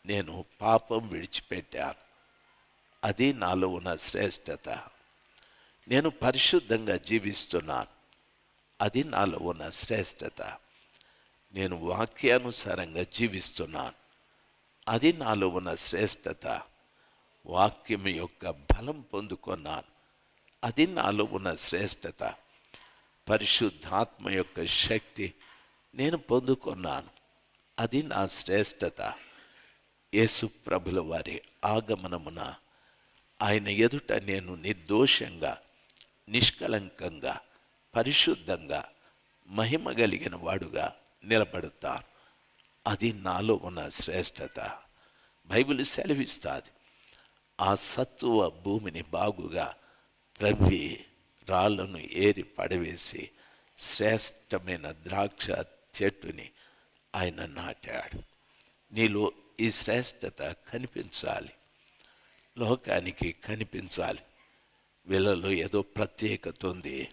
నేను పాపం విడిచిపెట్టాను. అది నాలో ఉన్న శ్రేష్టత. నేను పరిశుద్ధంగా జీవిస్తున్నాను. అది నాలో ఉన్న శ్రేష్టత. నేను వాక్యానుసారంగా జీవిస్తున్నాను. అది నాలో ఉన్న శ్రేష్టత. వాక్యం యొక్క బలం పొందుకున్నాను. అది నాలో ఉన్న శ్రేష్టత. పరిశుద్ధాత్మ యొక్క శక్తి నేను పొందుకున్నాను. అది నా శ్రేష్టత. యేసు ప్రభుల వారి ఆగమనమున ఆయన ఎదుట నేను నిర్దోషంగా, నిష్కలంకంగా, పరిశుద్ధంగా, మహిమ కలిగిన వాడుగా నిలబడతాను. అది నాలో ఉన్న శ్రేష్టత. బైబిల్ సెలవిస్తుంది, ఆ సత్తువ భూమిని బాగుగా త్రవ్వి రాళ్లను ఏరి పడవేసి శ్రేష్టమైన ద్రాక్ష చెట్టుని ఆయన నాటాడు. నీలో ఈ శ్రేష్టత కనిపించాలి, లోకానికి కనిపించాలి. వీళ్ళలో ఏదో ప్రత్యేకత ఉంది,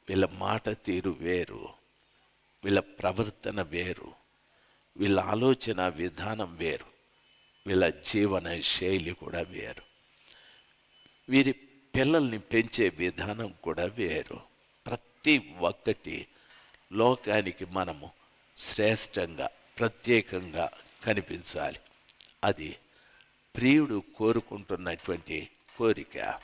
వీళ్ళ మాట తీరు వేరు, వీళ్ళ ప్రవర్తన వేరు, వీళ్ళ ఆలోచన విధానం వేరు, వీళ్ళ జీవన శైలి కూడా వేరు, వీరి పిల్లల్ని పెంచే విధానం కూడా వేరు. ప్రతి ఒక్కటి లోకానికి మనము శ్రేష్టంగా, ప్రత్యేకంగా కనిపించాలి. అది ప్రియుడు కోరుకుంటున్నటువంటి కోరిక.